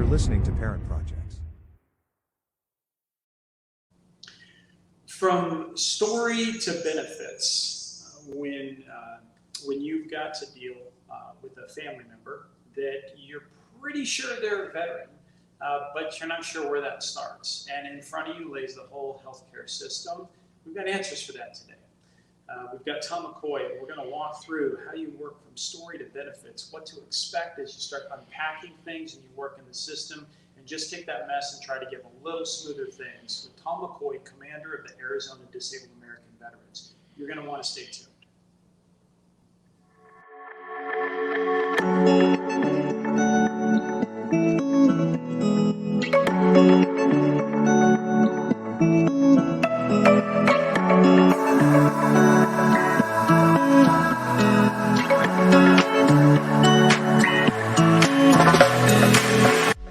listening to Parent Projects. From story to benefits, when you've got to deal with a family member that you're pretty sure they're a veteran, but you're not sure where that starts. And in front of you lays the whole healthcare system. We've got answers for that today. We've got Tom McCoy, and we're going to walk through how you work from story to benefits, what to expect as you start unpacking things and you work in the system, and just take that mess and try to give a little smoother things with Tom McCoy, commander of the Arizona Disabled American Veterans. You're going to want to stay tuned.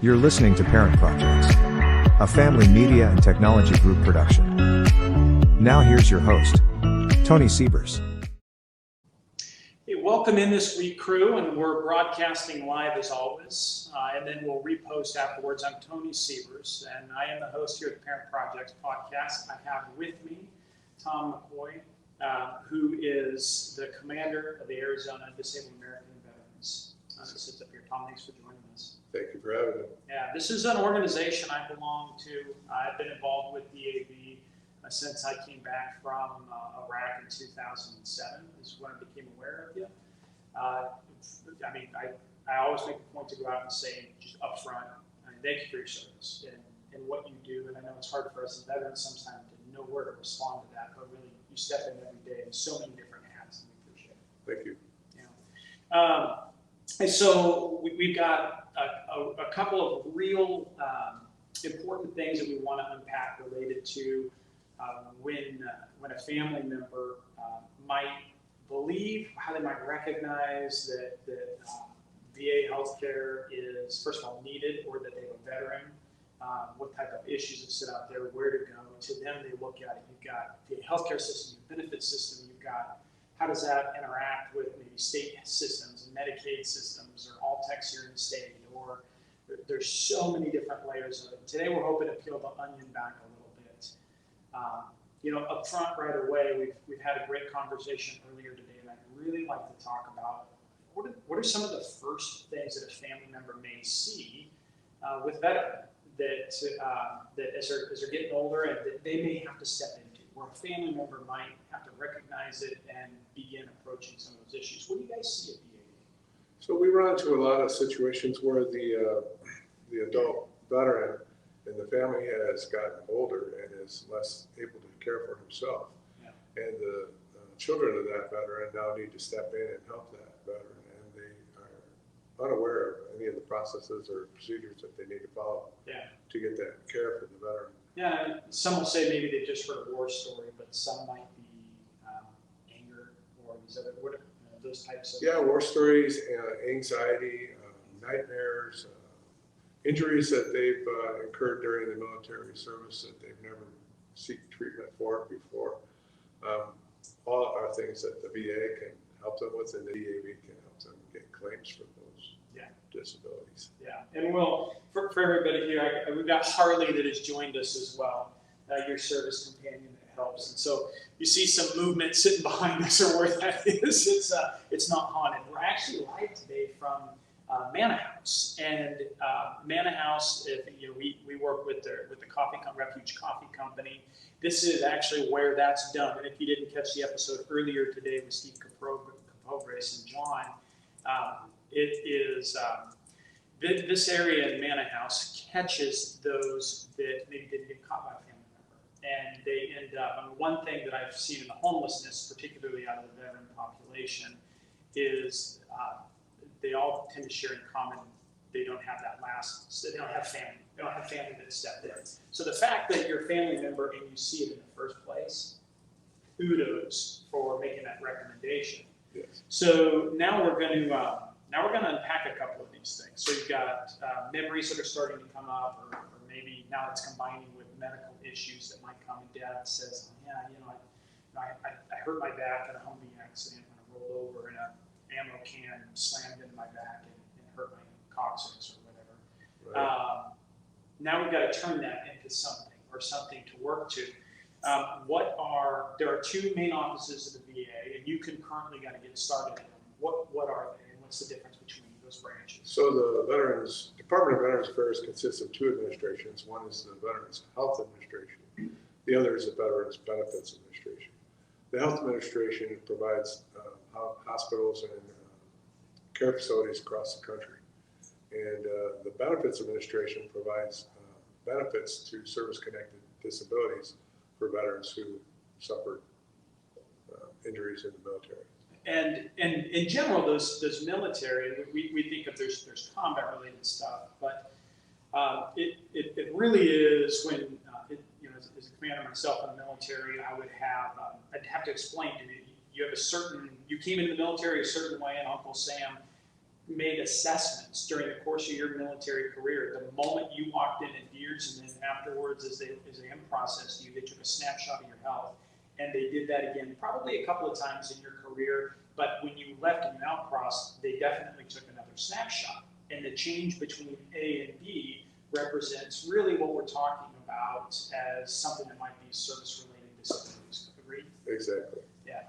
You're listening to Parent Projects, a family media and technology group production. Now here's your host, Tony Siebers. Hey, welcome in this week, crew, and we're broadcasting live as always, and then we'll repost afterwards. I'm Tony Siebers, and I am the host here at the Parent Projects podcast. I have with me Tom McCoy, who is the commander of the Arizona Disabled American Veterans. Sits up here. Tom, thanks for joining us. Thank you for having me. Yeah, this is an organization I belong to. I've been involved with DAV since I came back from Iraq in 2007. This is when I became aware of you. I always make a point to go out and say, just up front, thank you for your service and what you do. And I know it's hard for us as veterans sometimes to know where to respond to that, but really, you step in every day in so many different hats, and we appreciate it. Thank you. Yeah. And so we've got a couple of real important things that we want to unpack related to when a family member might believe, how they might recognize that VA healthcare is, first of all, needed, or that they have a veteran, what type of issues that sit out there, where to go. To them, they look at it. You've got the healthcare system, your benefit system, you've got how does that interact with maybe state systems and Medicaid systems or all techs here in the state, or there's so many different layers of it. Today we're hoping to peel the onion back a little bit. Up front right away, we've had a great conversation earlier today, and I'd really like to talk about what are some of the first things that a family member may see with veteran that as they're getting older and that they may have to step into, where a family member might have to recognize it and begin approaching some of those issues. What do you guys see at DAV? So we run into a lot of situations where the adult veteran and the family has gotten older and is less able to care for himself. Yeah. And the children of that veteran now need to step in and help that veteran, and they are unaware of any of the processes or procedures that they need to follow to get that care for the veteran. Yeah, some will say maybe they just heard a war story, but some might be anger or these other those types of. Yeah, war stories, anxiety, nightmares, injuries that they've incurred during the military service that they've never sought treatment for before. All are things that the VA can help them with, and the DAV can help them get claims for those disabilities. Yeah, and for everybody here, we've got Harley that has joined us as well, your service companion that helps. And so you see some movement sitting behind us, or where that is. It's not haunted. We're actually live today from Manna House, and Manna House, we work with the Refuge Coffee Company. This is actually where that's done. And if you didn't catch the episode earlier today with Steve Capogras and John, it is this area in Manna House catches those that maybe didn't get caught by a family member, and they end up. One thing that I've seen in the homelessness, particularly out of the veteran population, is they all tend to share in common. They don't have they don't have family. They don't have family that stepped in. So the fact that you're a family member and you see it in the first place, kudos for making that recommendation. Yes. So now we're going to unpack a couple of these things. So you've got memories that are starting to come up, or maybe now it's combining with medical issues that might come. And Dad says, I hurt my back in a Humvee accident when I rolled over and an ammo can slammed into my back and hurt my coccyx or whatever. Right. Now we've got to turn that into something, or something to work to. There are two main offices of the VA, and you concurrently got to get started in them. What are they, and what's the difference between those branches? So the Department of Veterans Affairs consists of two administrations. One is the Veterans Health Administration. The other is the Veterans Benefits Administration. The Health Administration provides hospitals and care facilities across the country. And the Benefits Administration provides benefits to service-connected disabilities for veterans who suffered injuries in the military. And in general, those military, we think of there's combat-related stuff, but it really is when, as a commander myself in the military, I'd have to explain to you, you came into the military a certain way, and Uncle Sam made assessments during the course of your military career. The moment you walked in years, and then afterwards, as they processed you, they took a snapshot of your health. And they did that again, probably a couple of times in your career, but when you left and out crossed, they definitely took another snapshot. And the change between A and B represents really what we're talking about as something that might be service-related disabilities. Agreed? Exactly. Yeah.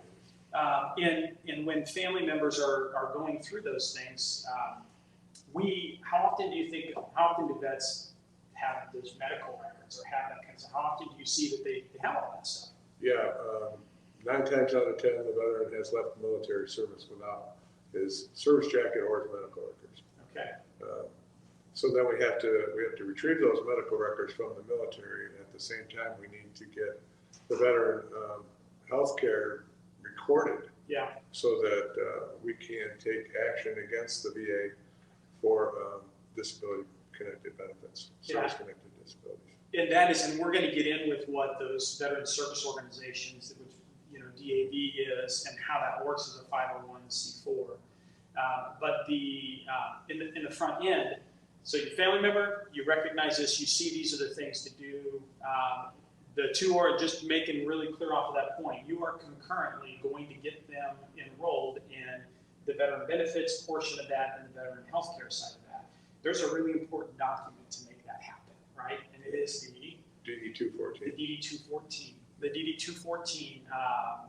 And when family members are going through those things, how often do vets have those medical records, or have that kind of stuff? How often do you see that they have all that stuff? Yeah, 9 times out of 10, the veteran has left the military service without his service jacket or his medical records. Okay. So then we have to retrieve those medical records from the military, and at the same time, we need to get the veteran health care recorded. Yeah. So that we can take action against the VA for disability-connected benefits, service-connected disabilities. And we're going to get in with what those veteran service organizations, which DAV is, and how that works as a 501c4. But in the front end, so your family member, you recognize this, you see these are the things to do. The two are just making really clear off of that point. You are concurrently going to get them enrolled in the veteran benefits portion of that and the veteran healthcare side of that. There's a really important document to make that happen, right? And it is the DD-214. The DD-214. The DD-214,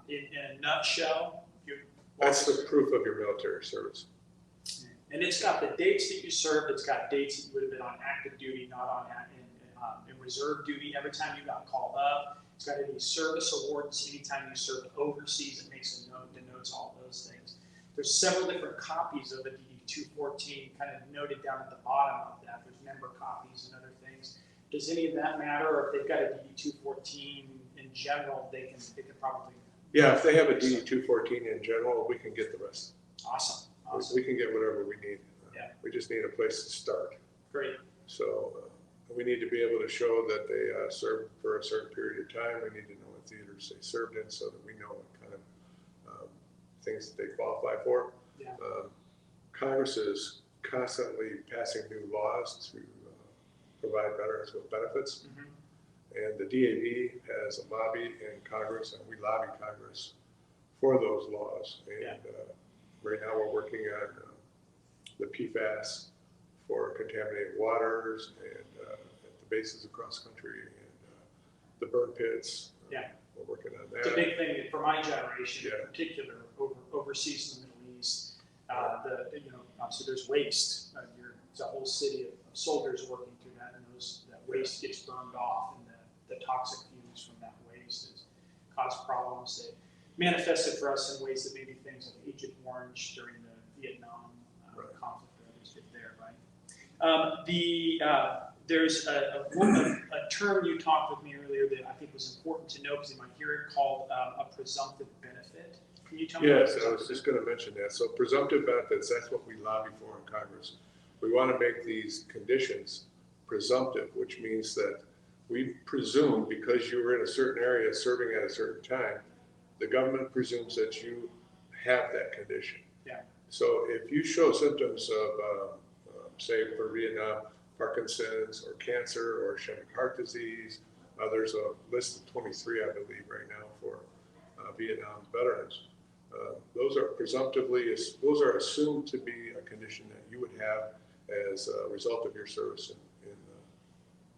in a nutshell, that's the proof of your military service. And it's got the dates that you served. It's got dates that you would have been on active duty, not on in reserve duty. Every time you got called up, it's got any service awards. Anytime you served overseas, it makes a note, denotes all those things. There's several different copies of a DD-214 kind of noted down at the bottom of that. There's member copies and other things. Does any of that matter? Or if they've got a DD-214 in general, they can probably. Yeah, if they have a DD-214 in general, we can get the rest. Awesome. We can get whatever we need. Yeah. We just need a place to start. Great. So we need to be able to show that they served for a certain period of time. We need to know what theaters they served in so that we know what kind of things that they qualify for. Yeah. Congress is constantly passing new laws to provide veterans with benefits. Mm-hmm. And the DAV has a lobby in Congress, and we lobby Congress for those laws. And right now we're working on the PFAS for contaminated waters and at the bases across country and the burn pits. We're working on that. It's a big thing for my generation in particular, overseas in the Middle East. Obviously there's waste. It's a whole city of soldiers working through that, and that waste gets burned off, and the toxic fumes from that waste has caused problems that manifested for us in ways that maybe things like Agent Orange during the Vietnam conflict or others did there, right? There's a term you talked with me earlier that I think was important to know because you might hear it, called a presumptive benefit. Can you tell me? Yes, I was just going to mention that. So presumptive benefits, that's what we lobby for in Congress. We want to make these conditions presumptive, which means that we presume because you were in a certain area serving at a certain time, the government presumes that you have that condition. Yeah. So if you show symptoms of, say for Vietnam, Parkinson's or cancer or ischemic heart disease, there's a list of 23, I believe, right now for Vietnam veterans. Those are assumed to be a condition that you would have as a result of your service in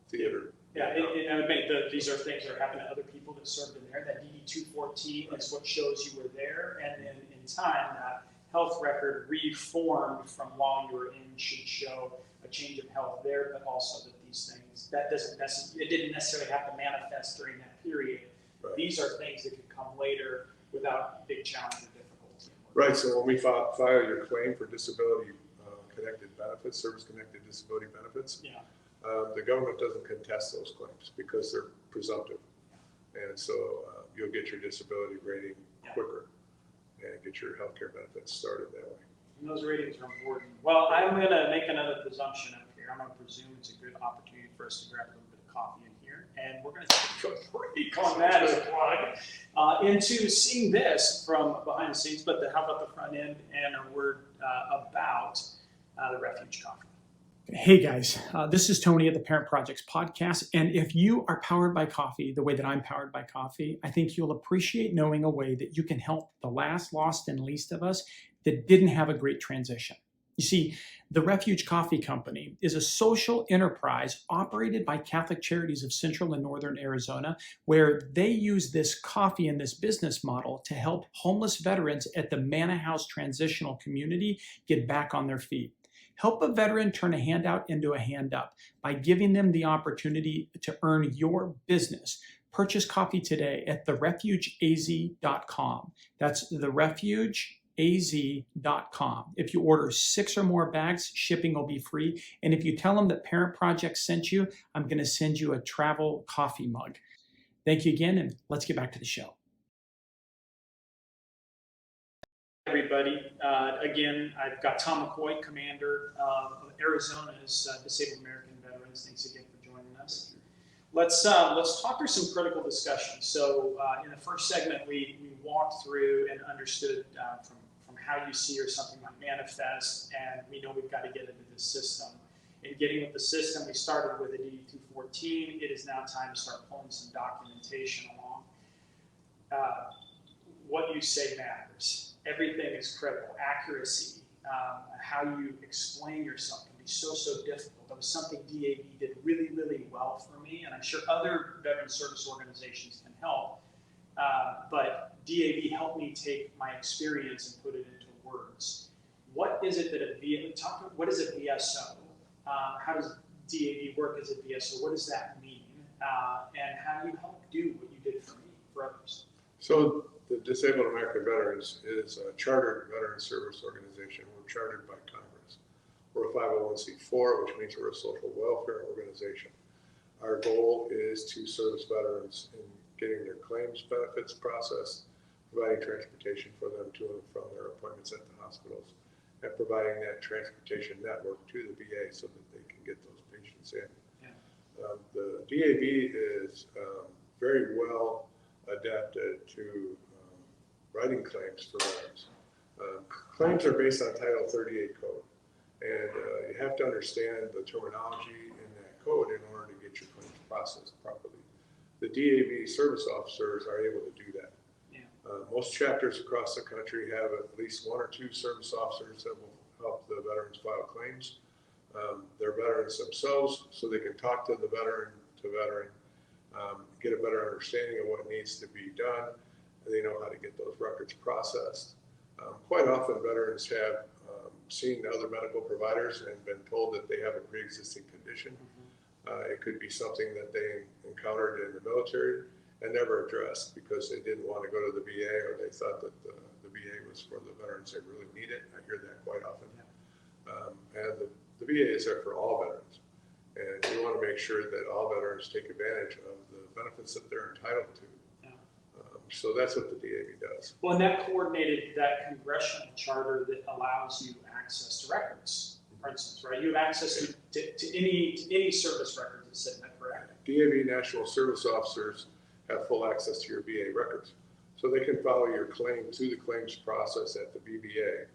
theater. Yeah, and I would make these are things that are happening to other people that served in there. That DD 214 is what shows you were there, and then in time, that health record reformed from while you were in should show a change of health there, but also that these things, it didn't necessarily have to manifest during that period. Right. These are things that could come later without big challenge or difficulty. Right, so when we file your claim for disability connected benefits, service connected disability benefits, Yeah. The government doesn't contest those claims because they're presumptive. And so you'll get your disability rating quicker and get your health care benefits started that way. And those ratings are important. Well, I'm going to make another presumption up here. I'm going to presume it's a good opportunity for us to grab a little bit of coffee in here. And we're going to take a break on that as a plug into seeing this from behind the scenes, but how about the front end and a word about the Refuge Coffee. Hey guys, this is Tony at the Parent Projects podcast. And if you are powered by coffee the way that I'm powered by coffee, I think you'll appreciate knowing a way that you can help the last, lost, and least of us that didn't have a great transition. You see, the Refuge Coffee Company is a social enterprise operated by Catholic Charities of Central and Northern Arizona, where they use this coffee and this business model to help homeless veterans at the Manna House Transitional Community get back on their feet. Help a veteran turn a handout into a hand up by giving them the opportunity to earn your business. Purchase coffee today at therefugeaz.com. That's therefugeaz.com. If you order 6 or more bags, shipping will be free. And if you tell them that Parent Project sent you, I'm going to send you a travel coffee mug. Thank you again, and let's get back to the show. Everybody, again, I've got Tom McCoy, Commander of Arizona's Disabled American Veterans. Thanks again for joining us. Let's talk through some critical discussions. So in the first segment, we walked through and understood from how you see or something might manifest, and we know we've got to get into this system. In getting with the system, we started with a DD 214. It is now time to start pulling some documentation along. What you say matters. Everything is critical. Accuracy, how you explain yourself can be so difficult. That was something DAV did really, really well for me, and I'm sure other veteran service organizations can help. But DAV helped me take my experience and put it into words. What is it that what is a VSO? How does DAV work as a VSO? What does that mean? And how do you help do what you did for me, for others? So the Disabled American Veterans is a chartered veteran service organization. We're chartered by Congress. We're a 501c4, which means we're a social welfare organization. Our goal is to service veterans in getting their claims benefits processed, providing transportation for them to and from their appointments at the hospitals, and providing that transportation network to the VA so that they can get those patients in. Yeah. The DAV is very well adapted to writing claims for veterans. Claims are based on Title 38 code, and you have to understand the terminology in that code in order to get your claims processed properly. The DAV service officers are able to do that. Yeah. Most chapters across the country have at least 1 or 2 service officers that will help the veterans file claims. They're veterans themselves, so they can talk to the veteran get a better understanding of what needs to be done. They know how to get those records processed. Quite often veterans have seen other medical providers and been told that they have a pre-existing condition. It could be something that they encountered in the military and never addressed because they didn't want to go to the VA, or they thought that the VA was for the veterans that really need it. I hear that quite often. And the VA is there for all veterans. And we want to make sure that all veterans take advantage of the benefits that they're entitled to. So that's what the DAV does. Well, and that coordinated that congressional charter that allows you access to records, for instance, right? You have access to any service records that's sitting there, correct? DAV National Service Officers have full access to your VA records. So they can follow your claim through the claims process at the VBA,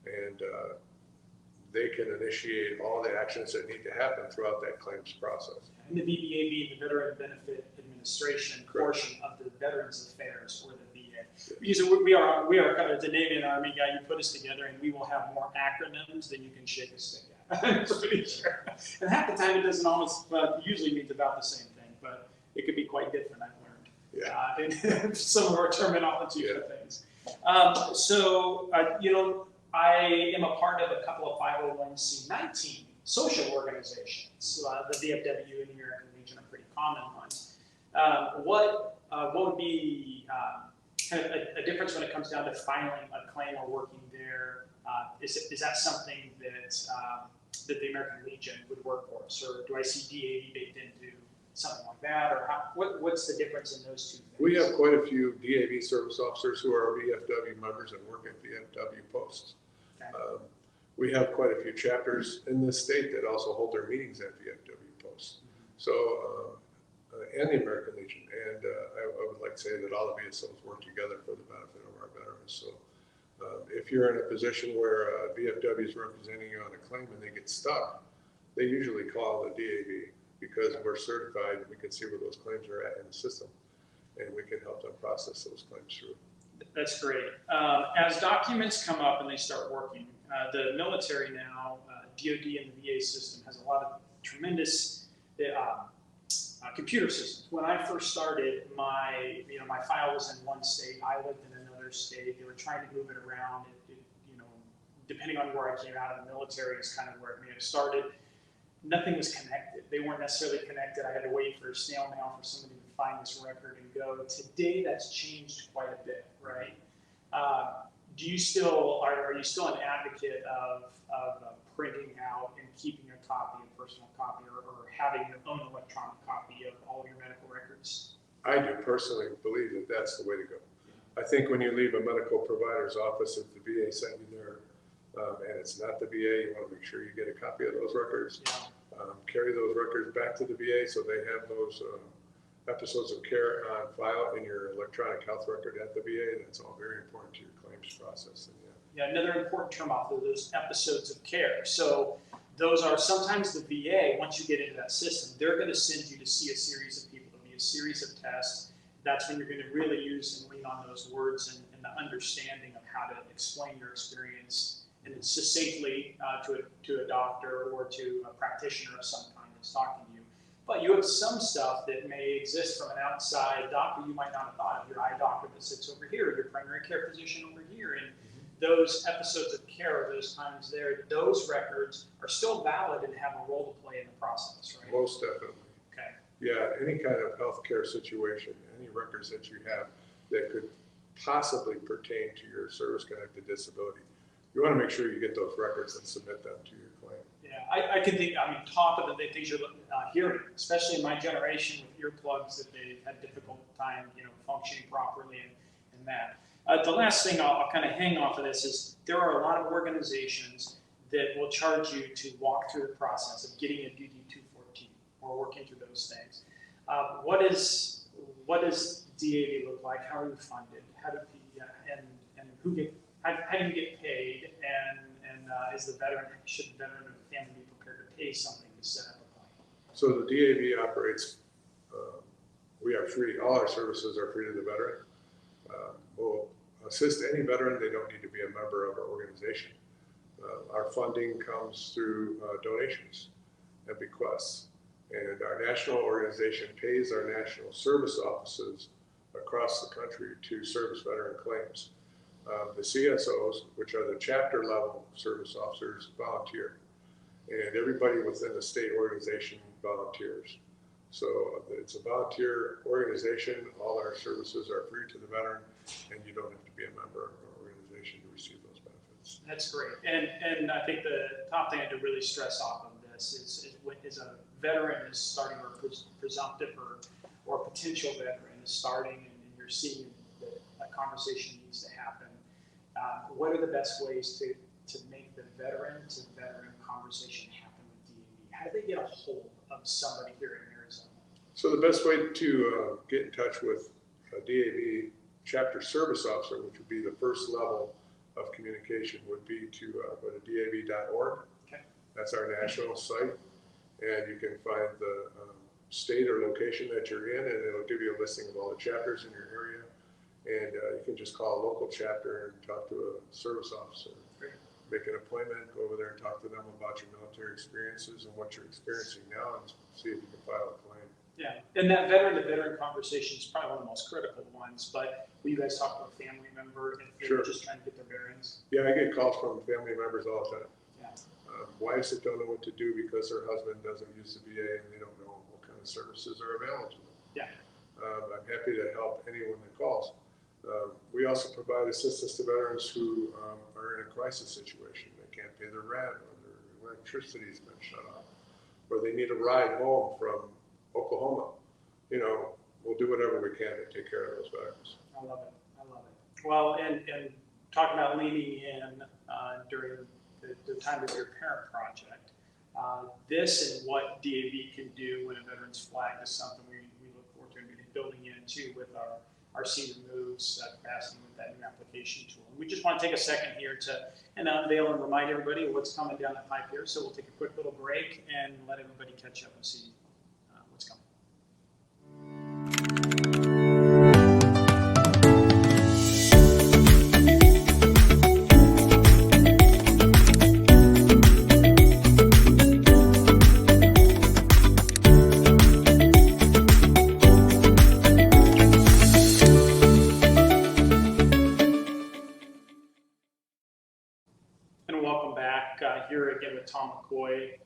and they can initiate all the actions that need to happen throughout that claims process. And the VBA being the Veteran Benefit Administration portion of the Veterans Affairs or the VA. Because we are kind of the Navy and Army guy. You put us together, and we will have more acronyms than you can shake a stick at. I'm pretty sure. And half the time it doesn't always, but usually means about the same thing, but it could be quite different, I've learned. Yeah. In some of our terminology Yeah. for things. I am a part of a couple of 501c19 social organizations. The VFW and the American Legion are pretty common ones. What would be kind of a difference when it comes down to filing a claim or working there? Is that something that the American Legion would work for us, or do I see DAV baked into something like that, or what's the difference in those two things? We have quite a few DAV service officers who are VFW members and work at VFW posts. Okay. We have quite a few chapters in this state that also hold their meetings at VFW posts. So, and the American Legion, and I would like to say that all the VSOs work together for the benefit of our veterans. So, if you're in a position where VFW is representing you on a claim and they get stuck, they usually call the DAV because we're certified and we can see where those claims are at in the system, and we can help them process those claims through. That's great. As documents come up and they start working, the military now, DoD and the VA system has a lot of tremendous computer systems. When I first started, my file was in one state. I lived in another state. They were trying to move it around. Depending on where I came out of the military is kind of where it may have started. Nothing was connected. They weren't necessarily connected. I had to wait for snail mail for somebody to find this record and go. Today, that's changed quite a bit, right? Are you still an advocate of printing out and keeping a copy, a personal copy, or having your own electronic copy of all of your medical records? I do personally believe that that's the way to go. I think when you leave a medical provider's office, if the VA sent you there and it's not the VA, you want to make sure you get a copy of those records. Yeah. Carry those records back to the VA so they have those episodes of care on file in your electronic health record at the VA. That's all very important to your claims process. And Yeah, another important term off of those episodes of care. So those are sometimes the VA, once you get into that system, they're going to send you to see a series of people, to be a series of tests. That's when you're going to really use and lean on those words and the understanding of how to explain your experience and succinctly to a doctor or to a practitioner of some kind that's talking to you. But you have some stuff that may exist from an outside doctor you might not have thought of, your eye doctor that sits over here, your primary care physician over here. And those episodes of care, those times there, those records are still valid and have a role to play in the process, right? most definitely. Okay. Yeah, any kind of healthcare situation, any records that you have that could possibly pertain to your service-connected disability, you want to make sure you get those records and submit them to your claim. Yeah, I can think, top of the things you're hearing, especially in my generation with earplugs that they had difficult time, functioning properly and that. The last thing I'll kind of hang off of this is there are a lot of organizations that will charge you to walk through the process of getting a DD-214 or working through those things. What does DAV look like? How are you funded? How do you get paid? And should the veteran or the family be prepared to pay something to set up a claim? So the DAV operates, we are free, all our services are free to the veteran. We'll assist any veteran, they don't need to be a member of our organization. Our funding comes through donations and bequests. And our national organization pays our national service offices across the country to service veteran claims. The CSOs, which are the chapter level service officers, volunteer. And everybody within the state organization volunteers. So it's a volunteer organization. All our services are free to the veteran, and you don't have to be a member of our organization to receive those benefits. That's great. And I think the top thing I had to really stress off of this is a veteran is starting, or presumptive or potential veteran is starting, and you're seeing that a conversation needs to happen. What are the best ways to make the veteran to veteran conversation happen with DAV? How do they get a hold of somebody here in Arizona? So the best way to get in touch with a DAV chapter service officer, which would be the first level of communication, would be to go to dav.org. Okay. That's our national site, and you can find the state or location that you're in, and it'll give you a listing of all the chapters in your area. And you can just call a local chapter and talk to a service officer. make an appointment, go over there and talk to them about your military experiences and what you're experiencing now, and see if you can file a claim. Yeah, and that veteran-to-veteran conversation is probably one of the most critical ones, but will you guys talk to a family member if they're Sure. just trying to get their bearings? Yeah, I get calls from family members all the time. Yeah. Wives that don't know what to do because their husband doesn't use the VA and they don't know what kind of services are available to them. Yeah. I'm happy to help anyone that calls. We also provide assistance to veterans who are in a crisis situation. They can't pay their rent, or their electricity's been shut off, or they need a ride home from Oklahoma. You know, we'll do whatever we can to take care of those veterans. I love it. I love it. Well, and talking about leaning in during the time of your parent project, this and what DAV can do when a veteran's flag is something we look forward to building into with our senior moves capacity with that new application tool. And we just want to take a second here to unveil and remind everybody of what's coming down the pipe here. So we'll take a quick little break and let everybody catch up and see what's coming. Here again with Tom McCoy,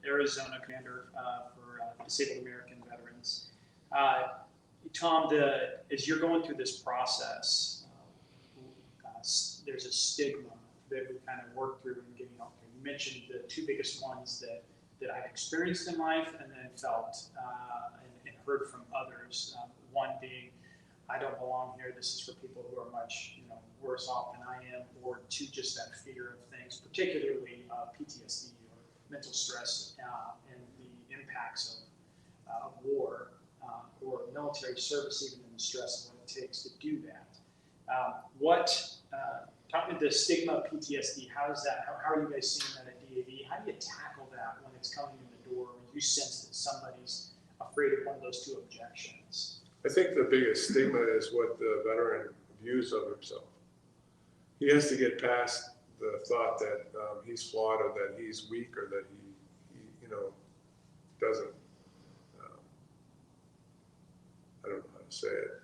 Arizona Commander for Disabled American Veterans. Tom, as you're going through this process, there's a stigma that we kind of work through and getting out there. You mentioned the two biggest ones that I've experienced in life and then felt and heard from others. One being, I don't belong here. This is for people who are much worse off than I am, or two, just that fear of things, particularly PTSD or mental stress and the impacts of war or military service, even in the stress of what it takes to do that. Talking about the stigma of PTSD, how is that? How are you guys seeing that at DAV? How do you tackle that when it's coming in the door, when you sense that somebody's afraid of one of those two objections? I think the biggest stigma is what the veteran views of himself. He has to get past the thought that he's flawed, or that he's weak, or that he doesn't, I don't know how to say it,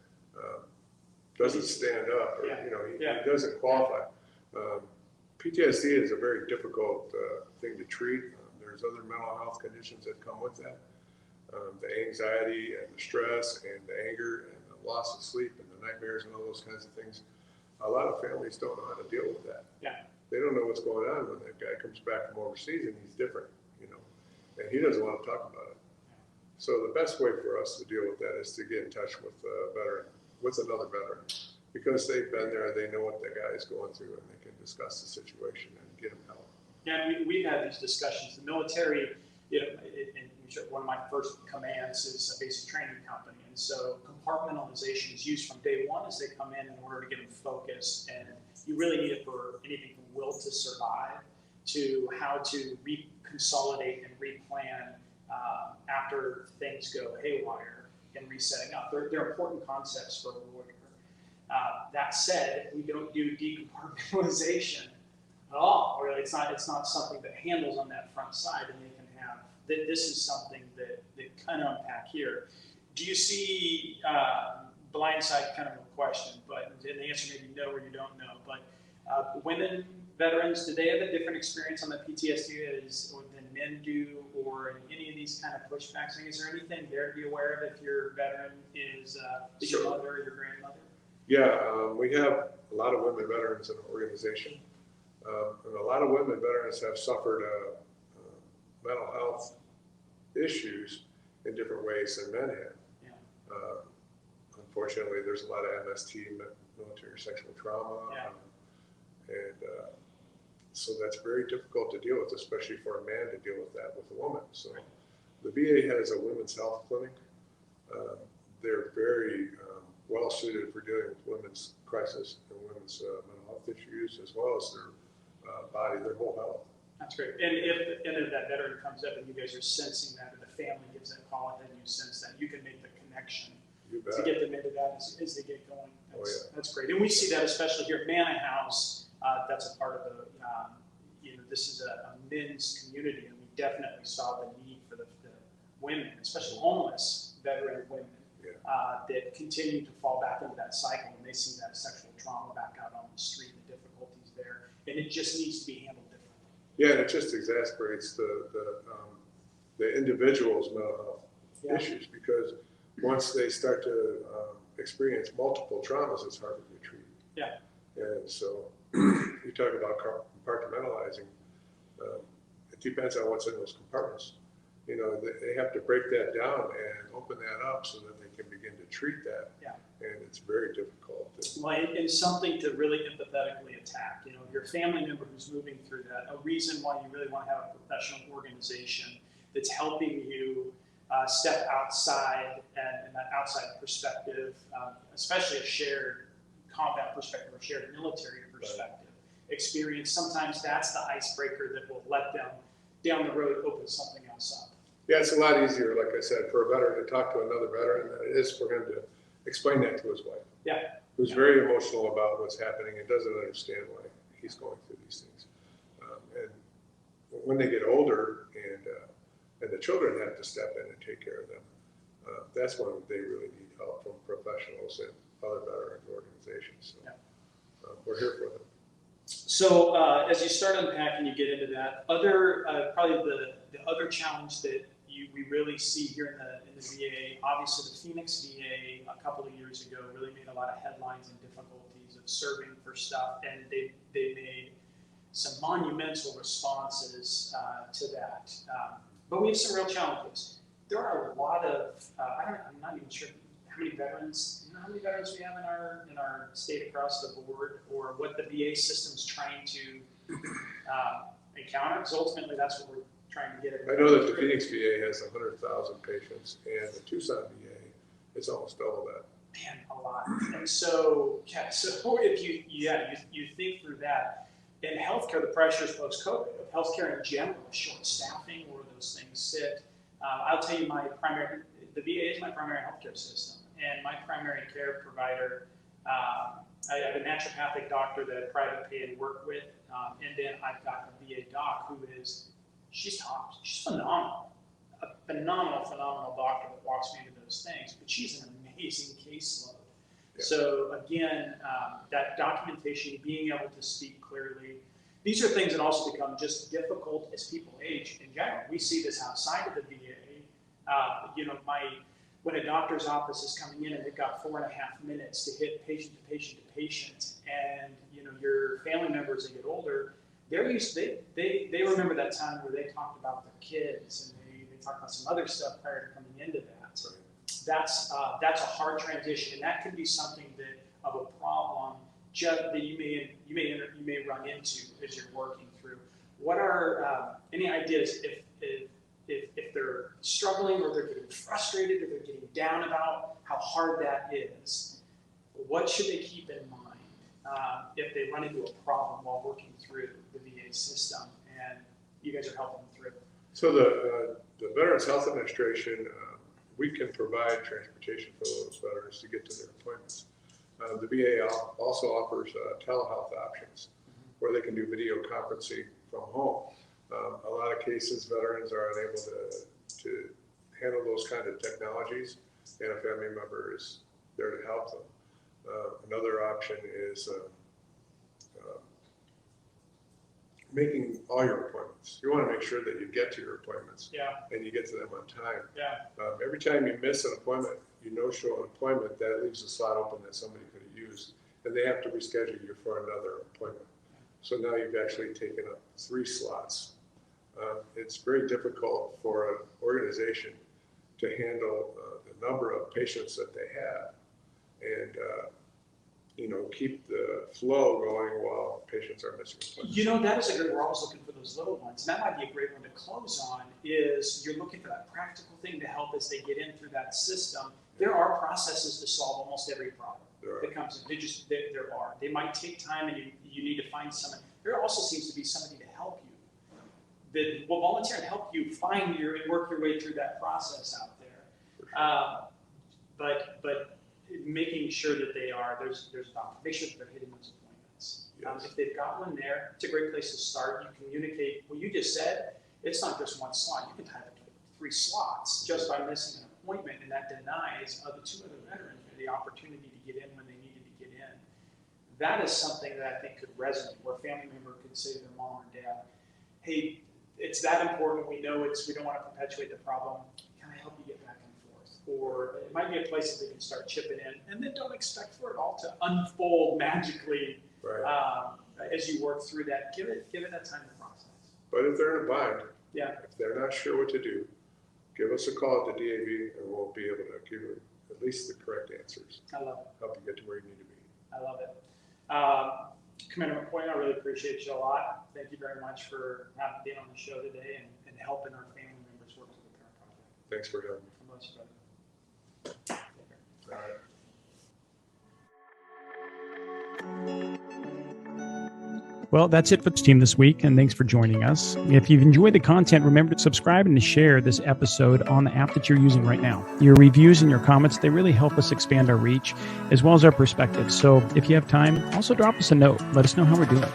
doesn't stand up, or he doesn't qualify. PTSD is a very difficult thing to treat. There's other mental health conditions that come with that. The anxiety and the stress and the anger and the loss of sleep and the nightmares and all those kinds of things. A lot of families don't know how to deal with that. Yeah. They don't know what's going on when that guy comes back from overseas and he's different, and he doesn't want to talk about it. So the best way for us to deal with that is to get in touch with a veteran, with another veteran, because they've been there, they know what that guy is going through, and they can discuss the situation and get him help. Yeah, we've had these discussions. The military, one of my first commands is a basic training company. And so compartmentalization is used from day one as they come in order to get them focused. And you really need it for anything from will to survive to how to reconsolidate and replan after things go haywire and resetting up. They're important concepts for a warrior. That said, we don't do decompartmentalization at all. Or it's not something that handles on that front side, and they can have. This is something that kind of unpack here. Do you see blindside kind of a question, but the answer may be no or you don't know. But women veterans, do they have a different experience on the PTSD than men do, or in any of these kind of pushbacks? Is there anything there to be aware of if your veteran is your mother or your grandmother? Yeah, we have a lot of women veterans in our organization, and a lot of women veterans have suffered mental health issues in different ways than men have. Yeah. Unfortunately, there's a lot of MST, military sexual trauma, and so that's very difficult to deal with, especially for a man to deal with that with a woman. So the VA has a women's health clinic. They're very well suited for dealing with women's crisis and women's mental health issues, as well as their body, their whole health. That's great. And if that veteran comes up and you guys are sensing that, or the family gives that call and you sense that, you can make the connection to get them into that as they get going. That's great. And we see that especially here at Manor House. That's a part of this is a men's community, and we definitely saw the need for the women, especially homeless veteran women, that continue to fall back into that cycle, and they see that sexual trauma back out on the street, the difficulties there, and it just needs to be handled differently. Yeah, and it just exasperates the individual's mental health issues, because once they start to experience multiple traumas, it's hard to be treated. Yeah. And so you talk about compartmentalizing. It depends on what's in those compartments. They have to break that down and open that up so that they can begin to treat that. Yeah. And it's very difficult. Well, and something to really empathetically attack. Your family member who's moving through that, a reason why you really want to have a professional organization that's helping you step outside and that outside perspective, especially a shared combat perspective or shared military perspective experience. Sometimes that's the icebreaker that will let them down the road open something else up. Yeah, it's a lot easier, like I said, for a veteran to talk to another veteran than it is for him to explain that to his wife. Yeah. Who's very emotional about what's happening and doesn't understand why he's going through these things. And when they get older and the children have to step in and take care of them, that's when they really need help from professionals and other veteran organizations. So we're here for them. So as you start unpacking, you get into that. Probably the other challenge that we really see here in the VA, obviously the Phoenix VA a couple of years ago really made a lot of headlines and difficulties of serving for stuff, and they made some monumental responses to that. But we have some real challenges. There are a lot of, I'm not even sure how many veterans we have in our state across the board, or what the VA system's trying to encounter, because ultimately that's what we're trying to get. I know that the Phoenix VA has 100,000 patients, and the Tucson VA is almost double that. Man, a lot. And so, so if you think through that, in healthcare, the pressures post-COVID, of healthcare in general, short staffing, where those things sit. I'll tell you, the VA is my primary healthcare system, and my primary care provider, I have a naturopathic doctor that I private pay and work with, and then I've got a VA doc who she's top. She's phenomenal. A phenomenal doctor that walks me into those things, but she's an amazing caseload. Yeah. So again, that documentation, being able to speak clearly, these are things that also become just difficult as people age in general. We see this outside of the VA. When a doctor's office is coming in and they've got 4.5 minutes to hit patient to patient to patient, and your family members, they get older, they remember that time where they talked about their kids and they talked about some other stuff prior to coming into that. That's a hard transition, and that can be something of a problem that you may run into as you're working through. What are any ideas if they're struggling, or they're getting frustrated, or they're getting down about how hard that is? What should they keep in mind if they run into a problem while working through the VA system, and you guys are helping them through? So the Veterans Health Administration, we can provide transportation for those veterans to get to their appointments. The VA also offers telehealth options where they can do video conferencing from home. A lot of cases, veterans are unable to handle those kind of technologies, and a family member is there to help them. Another option is making all your appointments. You want to make sure that you get to your appointments, and you get to them on time. Every time you miss an appointment, you no-show an appointment, that leaves a slot open that somebody could have used, and they have to reschedule you for another appointment. So now you've actually taken up 3 slots. It's very difficult for an organization to handle the number of patients that they have, and keep the flow going while patients are missing appointments. That is a good. We're always looking for those little ones. And that might be a great one to close on. Is you're looking for that practical thing to help as they get in through that system. There are processes to solve almost every problem that comes in. There are. They might take time, and you need to find someone. There also seems to be somebody to help you that will volunteer and help you find and work your way through that process out there. But making sure that they are, there's about, make sure that they're hitting those appointments. Yes. If they've got one there, it's a great place to start. You communicate, well, you just said, it's not just one slot. You can type it to 3 slots just by missing an appointment, and that denies the 2 other veterans the opportunity to get in when they needed to get in. That is something that I think could resonate, where a family member could say to their mom or dad, hey, it's that important. We know we don't want to perpetuate the problem. Can I help you get back and forth? Or it might be a place that they can start chipping in, and then don't expect for it all to unfold magically as you work through that. Give it that time to process. But if they're in a bind, if they're not sure what to do, give us a call at the DAV, and we'll be able to give you at least the correct answers. I love it. Help you get to where you need to be. I love it. Commander McCoy, I really appreciate you a lot. Thank you very much for being on the show today and helping our family members work through the Parent Project. Thanks for having me. God bless you, brother. Take care. All right. Well, that's it for the team this week, and thanks for joining us. If you've enjoyed the content, remember to subscribe and to share this episode on the app that you're using right now. Your reviews and your comments, they really help us expand our reach as well as our perspective. So if you have time, also drop us a note. Let us know how we're doing.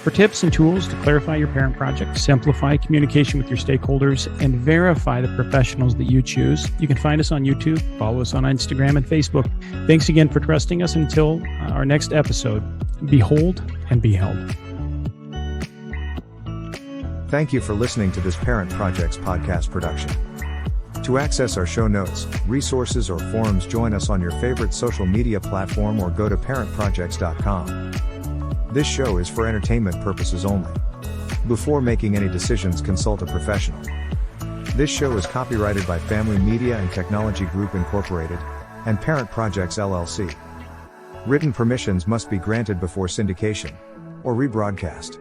For tips and tools to clarify your parent project, simplify communication with your stakeholders, and verify the professionals that you choose, you can find us on YouTube, follow us on Instagram and Facebook. Thanks again for trusting us. Until our next episode, behold and be held. Thank you for listening to this Parent Projects podcast production. To access our show notes, resources, or forums, join us on your favorite social media platform or go to parentprojects.com. This show is for entertainment purposes only. Before making any decisions, consult a professional. This show is copyrighted by Family Media and Technology Group Incorporated and Parent Projects LLC. Written permissions must be granted before syndication or rebroadcast.